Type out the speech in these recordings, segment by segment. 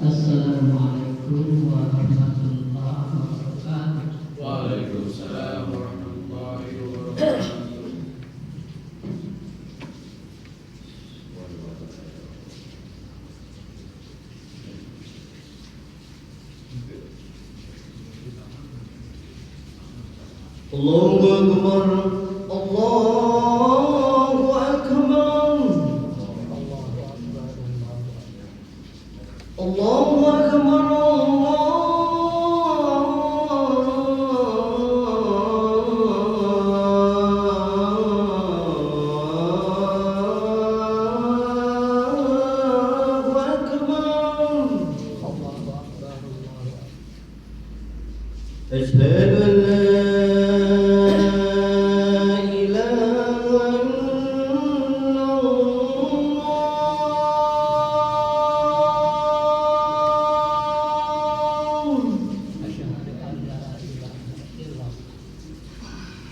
Assalamualaikum warahmatullahi wabarakatuh. Waalaikumsalam warahmatullahi wabarakatuh. Allahu Akbar, Allahu Akbar, Allahu Akbar, أشهد أن لا إله إلا الله.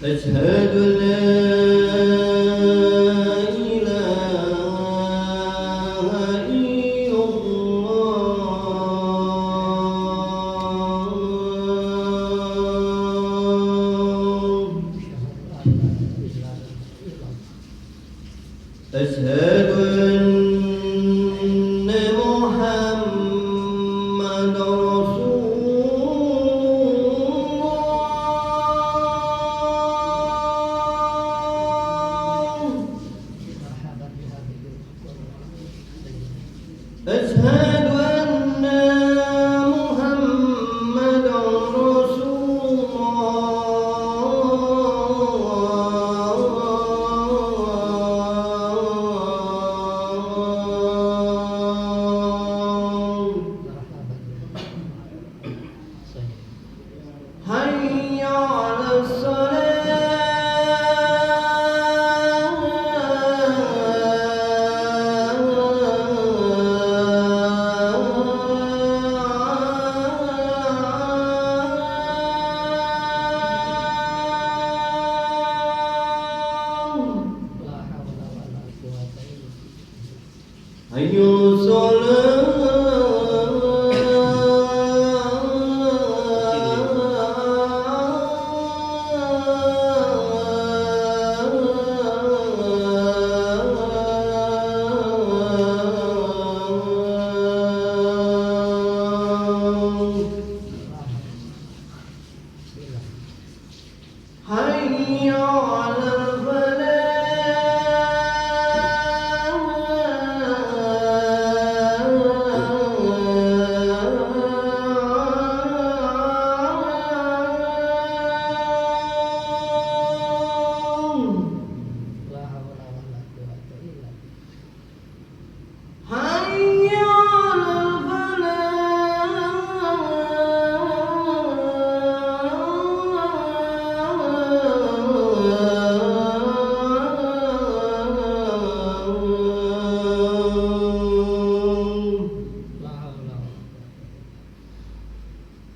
أشهد أن لا أشهد أن محمد أشهد أن محمد رسول الله. حي على الصلاة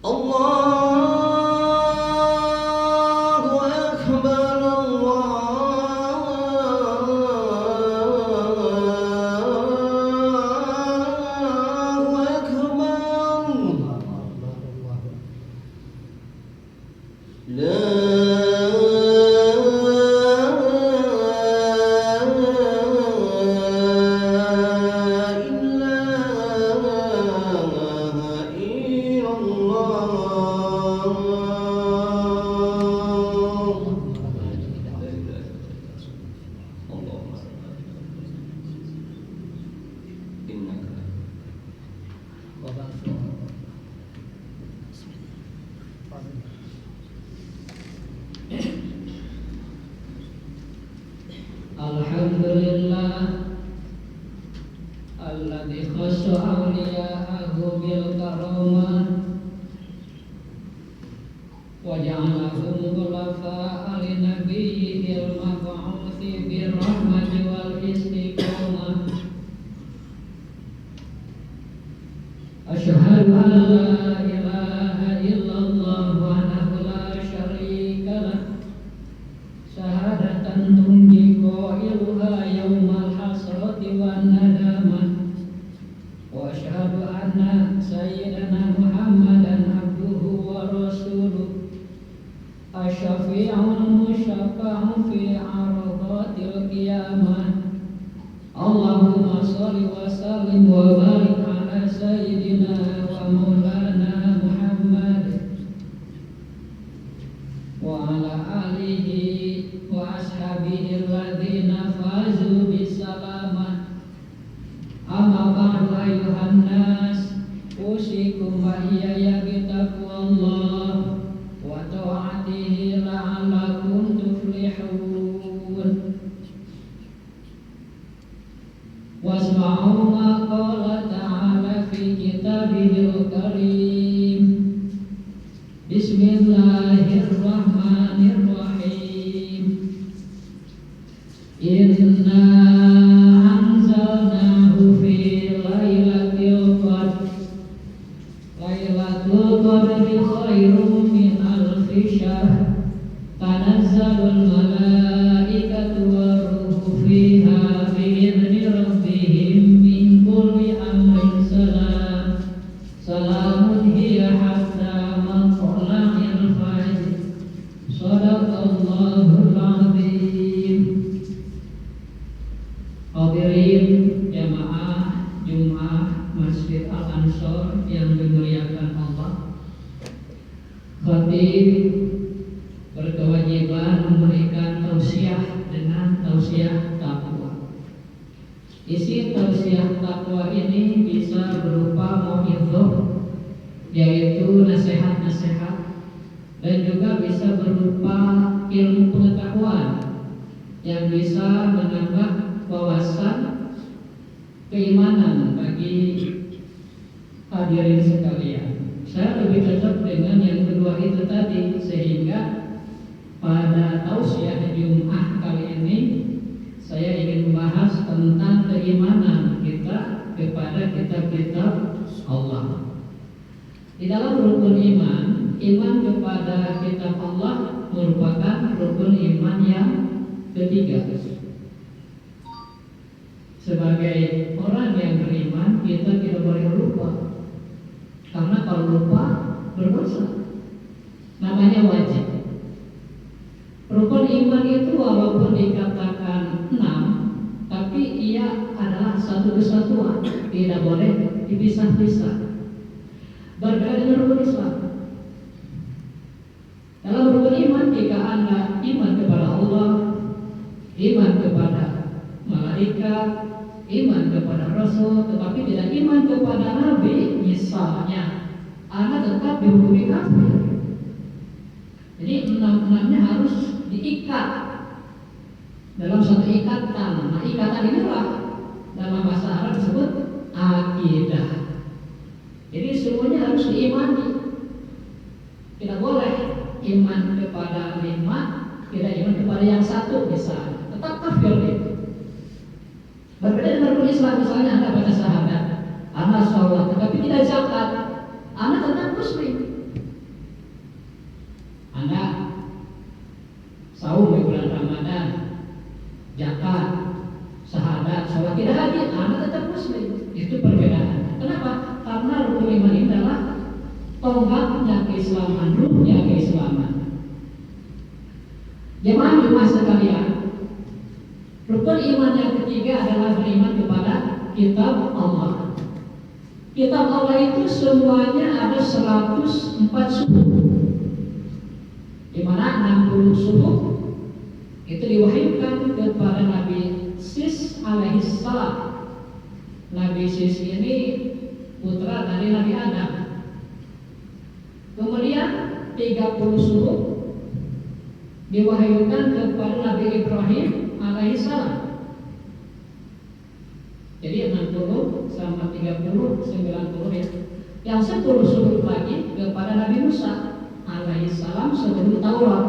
Allahu Akbar, Allahu Akbar. La ilaha Alhamdulillah alladzi khassa awliya'ahu bil karamah wa ja'alahum khulafa'a li nabiyyil mab'uthi bir rahmati wal istiqamah. Asyhadu an la ilaha illallah wahdahu la syarika lah syahadatan tunji qailuha yaumal hasrati wan nadamah. Wa asyhadu anna sayyidana Muhammadan abduhu wa rasuluh asy-syafi'ul musyaffa'u fi 'aradatil qiyamah. Allahumma shalli wa sallim wa barik ala sayyidina wa maulana Muhammad wa ala alihi wa ashabihi alladzina fazu bisalamah. Amma ba'du ayyuhan nas, usikum wa iyaya bitaqwallah wa ta'atihi la'allakum tuflihun. Wasma'u ma qala ta'ala fi kitabihil karim. Bismillahirrahmanirrahim. Inna anzalnahu fi lailatul qadr. Lailatul qadri khairum min alfi syahr. Tanazzalul malaikatu waruhu fiha bi'idzni rabbihim min kulli amrin salam. Salamun hiya hatta matla'il fajr. Shadaqallahul azim. Hadirin jamaah Jumat Masjid Al-Ansor yang dimuliakan Allah. Khatib berkewajiban memberikan tausiah dengan tausiah takwa. Isi tausiah takwa ini bisa berupa mau'izah, yaitu nasihat-nasihat, dan juga bisa berupa ilmu pengetahuan yang bisa menambah wawasan keimanan bagi hadirin sekalian. Saya lebih cocok dengan yang kedua itu tadi, sehingga pada tausiah Jumat kali ini saya ingin membahas tentang keimanan kita kepada kitab-kitab Allah. Di dalam rukun iman, iman kepada kitab Allah merupakan rukun iman yang ketiga. Sebagai orang yang beriman, kita tidak boleh lupa, karena kalau lupa berdosa. Namanya wajib. Rukun iman itu walaupun dikatakan 6, tapi ia adalah satu kesatuan, tidak boleh dipisah-pisah. Berbeda dengan rukun Islam. Dalam rukun iman, jika Anda iman kepada Allah, iman kepada malaikat, iman kepada Rasul, tetapi tidak iman kepada Nabi, misalnya, Anda tetap dihukumi kafir. Jadi 6-6-nya harus diikat dalam satu ikatan. Nah, ikatan inilah dalam bahasa Arab disebut akidah. Jadi semuanya harus diimani. Tidak boleh iman kepada 5, tidak iman kepada yang satu misalnya, tetap kafir itu. Berbeda dengan rukun Islam, misalnya Anda baca syahadat, Anda sholat, tetapi tidak zakat, Anda tetap muslim. tonggaknya keislaman, ruhnya keislaman. Jemaah sekalian, rukun iman yang ketiga adalah beriman kepada kitab Allah. Kitab Allah itu semuanya ada 104 suhuf, di mana 60 suhuf itu diwahyukan kepada Nabi Sis alaihissalam. Nabi Sis ini putra dari Nabi Adam. Kemudian 30 suhuf diwahyukan kepada Nabi Ibrahim alaihissalam. Jadi 60 sama 30 90 ya. Yang 10 suhuf lagi kepada Nabi Musa alaihissalam sebelum Taurat.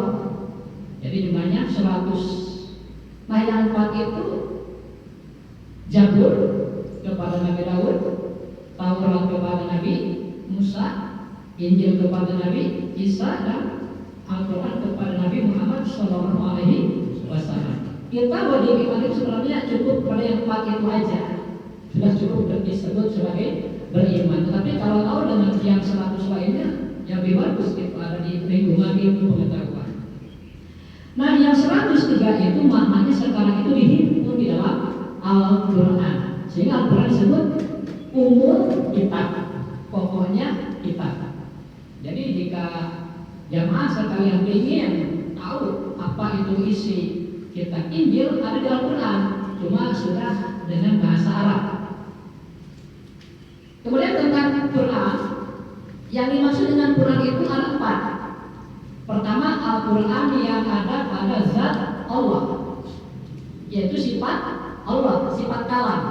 Jadi jumlahnya 100. Nah yang 4 itu Zabur kepada Nabi Daud, Taurat kepada Nabi Musa, Injil kepada Nabi Isa, dan Al-Quran kepada Nabi Muhammad SAW. Kita wajib iman itu sebenarnya cukup pada yang 4 itu aja, sudah cukup disebut sebagai beriman. Tetapi kalau tahu dengan yang 100 lainnya, yang lebih bagus itu ada di lingkungan ilmu pengetahuan. Nah yang 103 itu maknanya sekarang itu dihimpun di dalam Al-Quran, sehingga Al-Quran disebut umum kitab, pokoknya kitab. Jadi jika jamaah sekalian ingin tahu apa itu isi kitab Injil, ada di Al-Quran, cuma sudah dengan bahasa Arab. Kemudian tentang Quran, yang dimaksud dengan Quran itu ada 4. Pertama, Al-Quran yang ada pada zat Allah, yaitu sifat Allah, sifat kalam.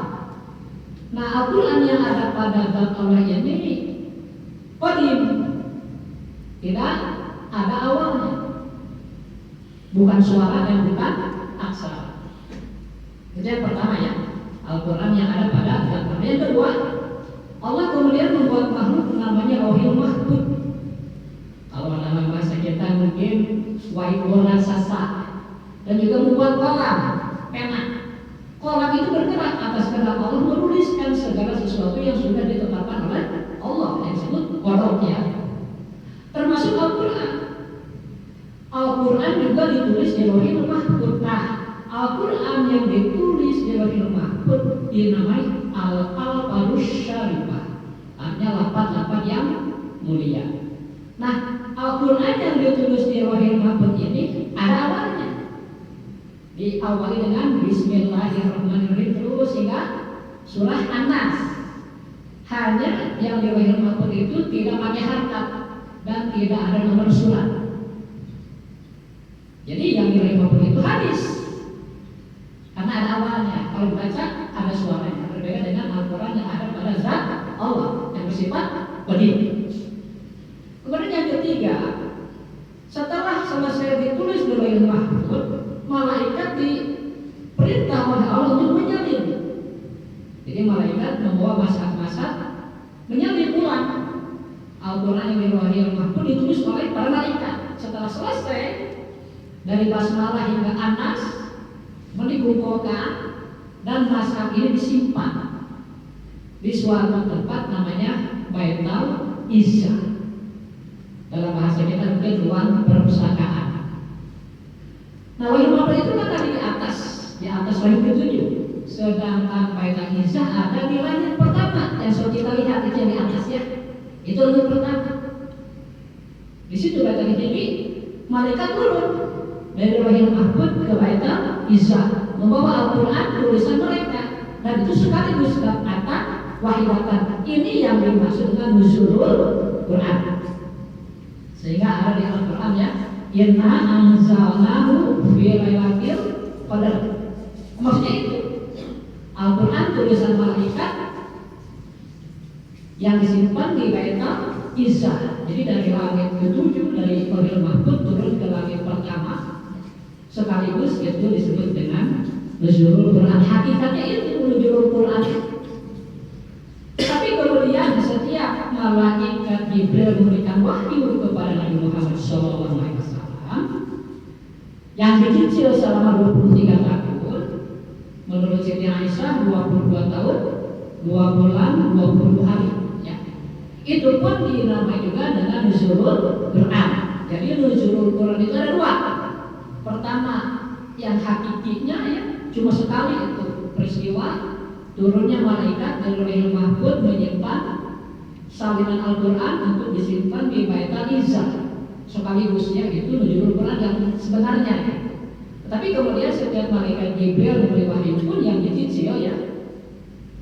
Nah, Al-Quran yang ada pada zat Allah ini qadim, tidak ada awalnya, bukan suara dan bukan aksara. Itu yang pertama ya, Al-Quran yang ada pada zat Allah. Yang kedua, Allah kemudian membuat makhluk namanya Lauhul Mahfuz. Kalau dalam bahasa kita mungkin Waibora Sasa, dan juga membuat kolam, pena. Kolam itu bergerak atas kehendak Allah, menuliskan segala sesuatu yang sudah ditetapkan oleh Allah, yang disebut Qadar ya. Termasuk Al-Quran. Al-Quran juga ditulis di Lauhul Mahfuz. Nah, Al-Quran yang ditulis di Lauhul Mahfuz dinamai Al-Alfarus Syarifah, artinya lapat-lapat yang mulia. Nah, Al-Quran yang ditulis di Lauhul Mahfuz ini ada awalnya, diawali dengan Bismillahirrahmanirrahim terus hingga surah An-Nas. Hanya yang di Lauhul Mahfuz itu tidak pakai harkat dan tidak ada nomor surat. Jadi yang di Lauhul Mahfuz itu hadis, karena ada awalnya. Kalau dibaca ada suaranya, berbeda dengan Al-Quran yang ada pada zat Allah yang bersifat qadim. Kemudian yang ketiga, setelah selesai ditulis di Lauhul Mahfuz, malaikat diperintah oleh Allah untuk menyalin. Jadi malaikat membawa masak-masak menyalin ulang Al-Quran yang di Lauhul Mahfuz ditulis oleh para malaikat. Setelah selesai dari basmalah hingga An-Nas, dikumpulkan dan naskah ini disimpan di suatu tempat namanya Baitul Izzah. Dalam bahasa kita mungkin ruang perpustakaan. Nah, Lauhul Mahfuz itu kan ada di atas langit ketujuh. Sedangkan Baitul Izzah ada di langit pertama yang sudah kita lihat itu yang di atas ya. Itu langit pertama. Di situ Baitul Izzah ini malaikat turun dari Lauhul Mahfuz ke Baitul Izzah membawa Al-Quran tulisan mereka, dan itu sekaligus kata wahidatan. Ini yang dimaksud dengan nuzulul Quran. Sehingga ada di Al-Quran ya, inna anzalnahu fi lailatul qadar. Maksudnya itu Al-Quran tulisan malaikat yang disimpan di Baitul Izzah. Jadi dari langit ke-7, dari Lauhul Mahfuz turun ke langit pertama, sekaligus itu disebut dengan nuzulul Quran. Hakikatnya itu nuzulul Quran. Tapi kemudian setiap malaikat Jibril memberikan wahyu kepada Nabi Muhammad SAW yang dicicil selama 23 tahun. Menurut Siti Aisyah 22 tahun, 2 bulan, 20 hari ya. Itu pun dinamai juga dengan nuzulul Quran. Jadi nuzulul Quran itu ada dua. Pertama, yang hakikinya ya cuma sekali itu peristiwa turunnya malaikat dari Lauhul Mahfuz menyimpan salinan Al-Quran untuk disimpan di Baitul Izzah. Sekaligusnya itu nuzulul Quran yang sebenarnya. Tapi kemudian setiap malaikat Jibril memberi wahyu pun yang dicicil ya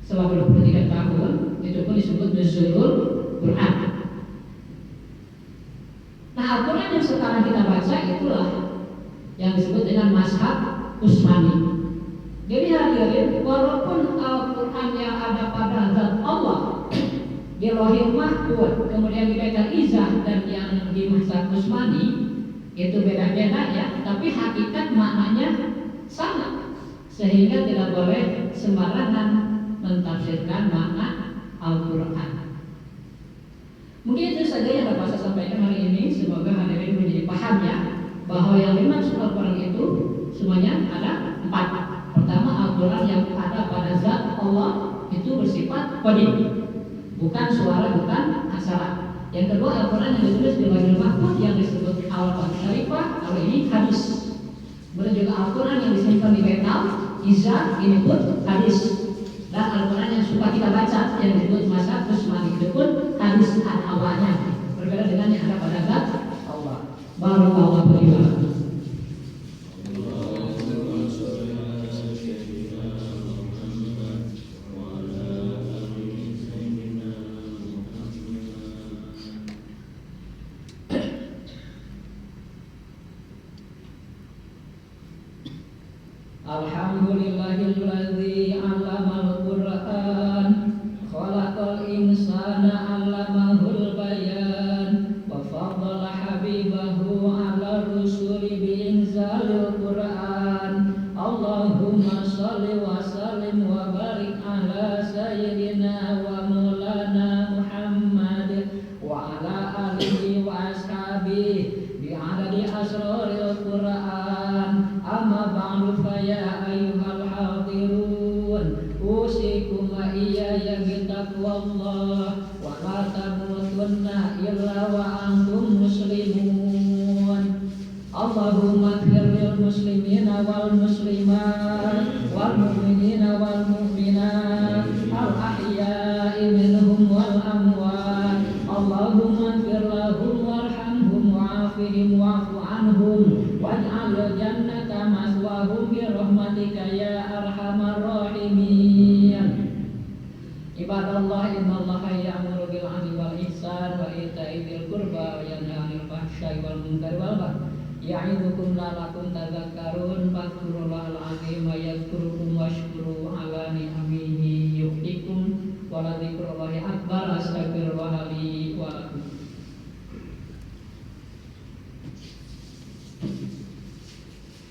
selama 23 tahun itu pun disebut nuzulul Quran. Nah, Al-Quran yang sekarang kita baca itulah yang disebut dengan mazhab Utsmani. Jadi hadirin, walaupun Al-Quran yang ada pada zat Allah di Lauhul Mahfuz, kemudian di Baitul Izzah dan yang di mazhab Utsmani itu beda-beda ya, tapi hakikat maknanya sama, sehingga tidak boleh sembarangan mentafsirkan makna Al-Quran. Mungkin itu saja yang dapat saya sampaikan hari ini. Semoga hadirin menjadi paham ya bahwa yang dimaksud Al-Quran itu semuanya ada 4. Pertama, Al-Quran yang ada pada zat Allah itu bersifat qadim, bukan suara, bukan aksara. Yang kedua, Al-Quran yang ditulis di Lauhul Mahfuz yang disebut Al-Fatihah Syarifah, kalau ini hadis. Kemudian juga Al-Quran yang disimpan di Baitul Izzah, ini pun hadis. Dan Al-Quran yang suka kita baca yang disebut mazhab Utsmani itu pun hadis awalnya, berbeda dengan yang ada pada zat Allah. Barakallahu fiikum. Alhamdulillahilladzi 'allamal Qur'an khalaqal insana 'allamahul bayan wa faddala habibahu 'ala rusuli bi inzalil Qur'an. Allahumma shalli wa sallim wa barik 'ala sayyidina wa maulana Muhammad wa 'ala alihi wa ashabihi bi 'adadi asraril Qur'an. Amma ba'du fa ya ayyuhal hadirun usikum wa iyaya bitaqwallah wa la tamutunna illa wa antum muslimun. Allahumma ighfir lil muslimina wal muslimat wal mu'minina wal mu'minat al ahya'i minhum wal amwat. Allahumma ighfir lahum warhamhum wa'afihim wa'fu anhum waj'al jannata maswahum bi rahmatika ya arhamar rahimin. Ibadallah, innallaha ya'muru bil 'adli wal ihsan wa ita'i dzil qurba wa yanha 'anil fahsya'i wal munkari wal baghi ya'idukum la'allakum tadhakkarun. Fadhkurullahal 'azim wa yadhkurukum washkuru 'ala ni'amihi yuhyikum wa la dzikrullahi akbar. Astaghfirullah li wa lakum.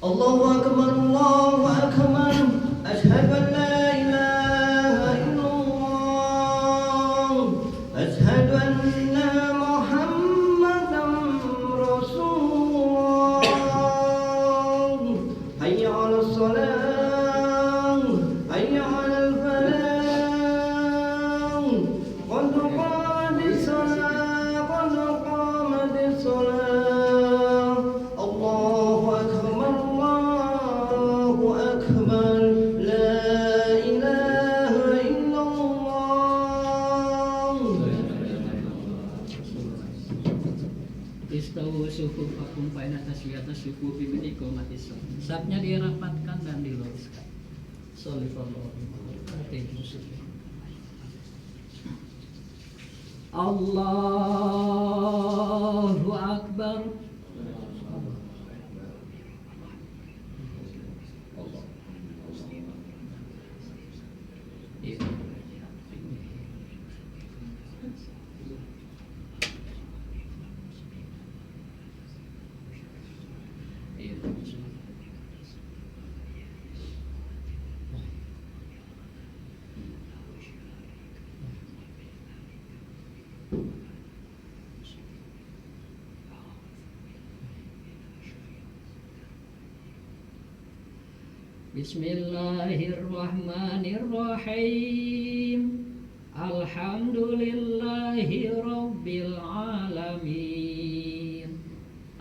Allahu akbar, Allahu akbar. Asyhadu an la ilaha illallah. Asyhadu anna Muhammadan Rasulullah. Hayya 'alas shalah, hayya 'alal falah. Qad qamatis shalah, qad qamatis shalah. Allahu akbar, Allahu akbar. La ilaha illallah. Istawu sufufakum baina taswiyata sufufi min iqamatis shalah. Sapnya dirapatkan dan diluruskan. Sallallahu alaihi wasallam. Allahu akbar. Bismillahirrahmanirrahim. Alhamdulillahi Rabbil Alamin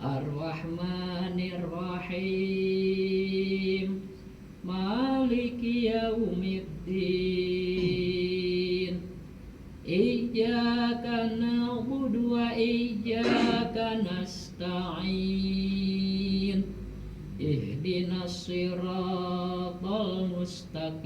Ar-Rahmanir Rahim Maliki Yaumiddin Iyyaka na'budu wa iyyaka nasta'in Ihdinas siratal mustaqim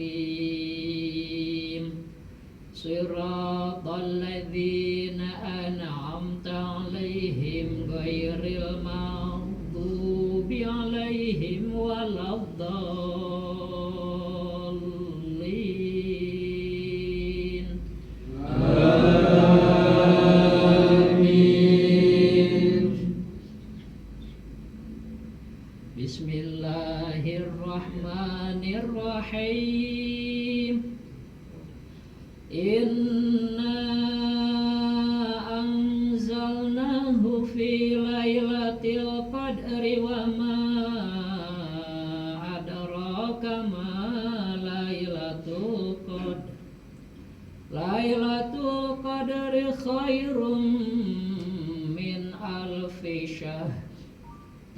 Siratal ladzina an'amta 'alaihim ghairil maghdubi 'alaihim waladdallin. Amin. Bismillahirrahmanirrahim. Inna anzalnahu fi lailatul qadri wa ma adraka ma lailatul qadr. Lailatul qadri khairum min alfi syahr.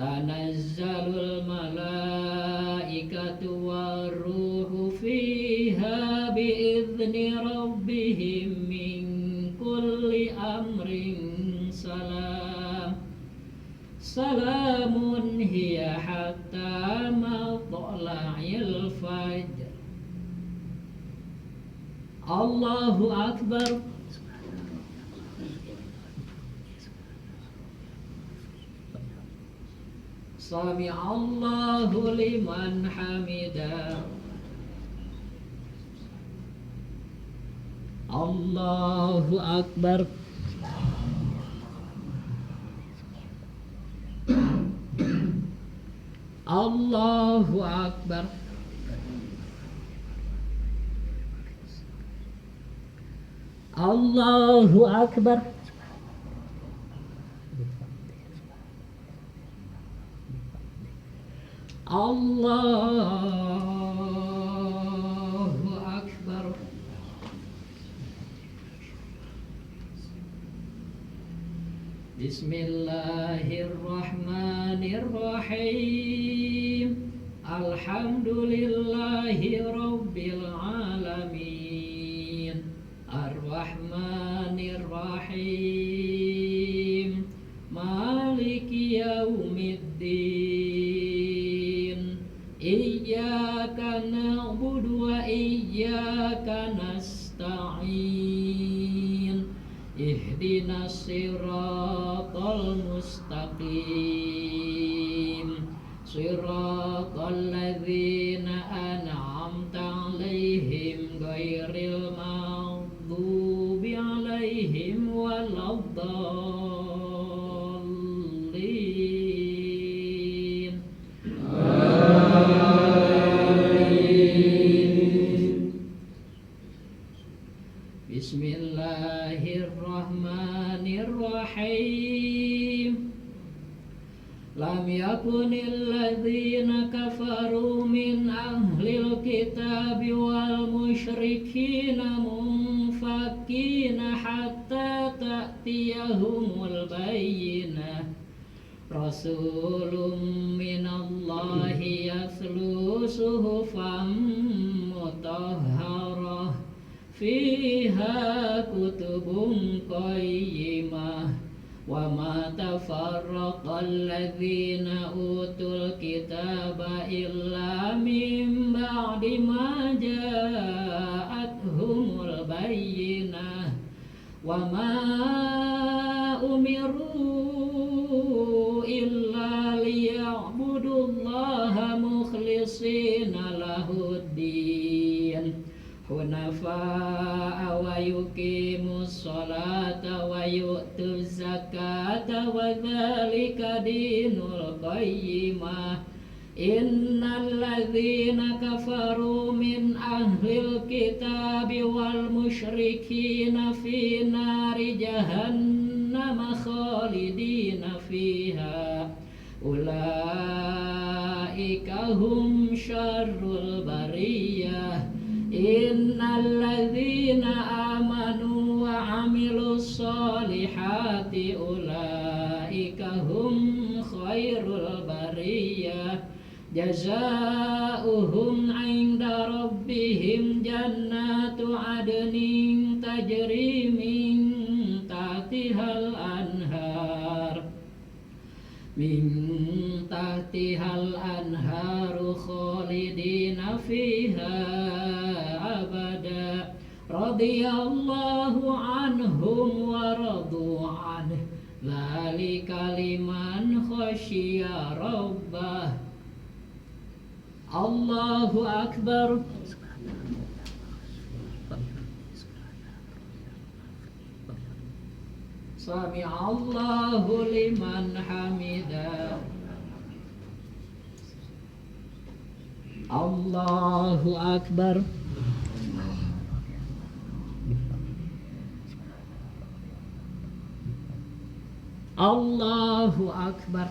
Tanazzalul malaikatu waruhu fiha biizni rabbihim min kulli amrin salam. Salamun hiya hatta matla'il fajr. Allahu Akbar. Sami Allahu liman hamidah. Allahu Akbar. Allahu Akbar. Allahu Akbar. Allahu Akbar. Bismillahirrahmanirrahim. Alhamdulillahi Rabbil Alamin Ar-Rahmanir Rahim Maliki Yaumiddin Iyyaka na'budu wa iyyaka nasta'in Ihdinas siratal mustaqim Siratal ladzina an'amta 'alaihim ghairil maghdubi 'alaihim waladdallin. Amin. Bismillahirrahmanirrahim. Lam yakunil ladzina kafaru min ahlil kitabi wal musyrikina munfakkina hatta ta'tiyahumul bayyinah. Rasulun minallahi yatlu suhufan mutahharah fiha kutubun qayyimah. Wa ma tafarraqal ladzina utul kitaba illa min ba'di ma ja'atuhumul bayyinah. Wa ma umiru illa liya'budullaha mukhlishina lahuddin hunafa'a wa yuqimus sholata wa yu'tuz zakata wa dzalika dinul qayyimah. Innal ladzina kafaru min ahlil kitabi wal musyrikina fi nari jahannam khalidina fiha ulaika hum syarrul bariyah. Innal ladzina amanu amilus solihati ulaika hum khairul bariyah jazaohum 'inda rabbihim jannatu 'adnin tajri min tahtihal anharu khalidina fiha abada radhiyallahu anhum wa radu anhu dzalika liman khasyiya rabbah. Allahu akbar. Sami Allahu liman hamidah. Allahu akbar. Allahu akbar.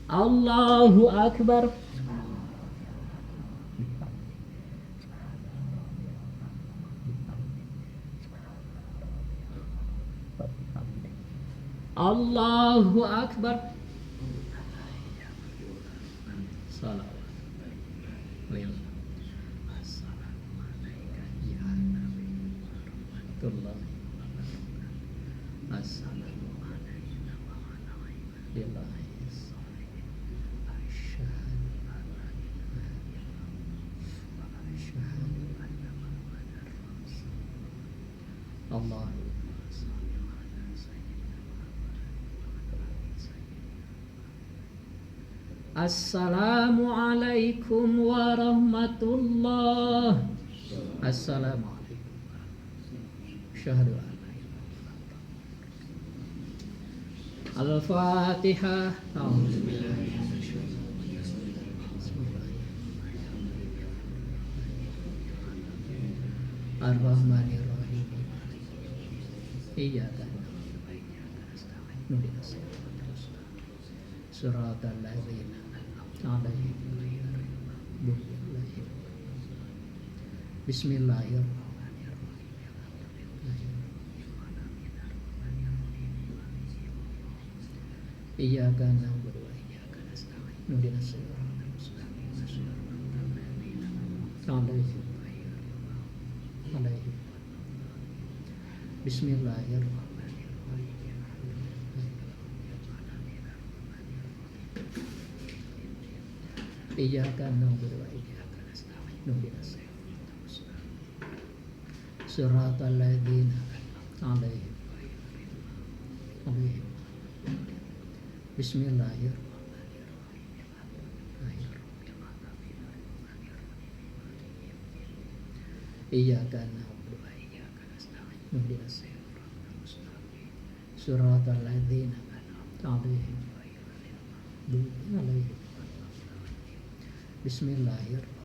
Allahu akbar. Allahu akbar. Salawat. Allah. Assalamualaikum warahmatullah. Assalamualaikum. Syahadu an la ilaha illallah. Al-Fatihah. Ar-Rahmanir-Rahim. Iyyaka na'budu wa iyyaka nasta'in. Ihdinas siratal mustaqim. Siratal ladzina an'amta 'alaihim ghairil maghdubi 'alaihim. Bismillahirrahmanirrahim. Iyyaka na'budu wa iyyaka nasta'in. Ihdinas siratal mustaqim. Siratal ladzina an'amta 'alaihim. Bismillahirrahmanirrahim. Iyyaka na'budu wa iyyaka nasta'in. Ihdinas siratal mustaqim. Siratal ladzina an'amta 'alaihim. Bismillahirrahmanirrahim. Iyyaka na'budu wa iyyaka nasta'in. Ihdinas siratal mustaqim. Siratal ladzina an'amta 'alaihim. Bismillahirrahmanirrahim.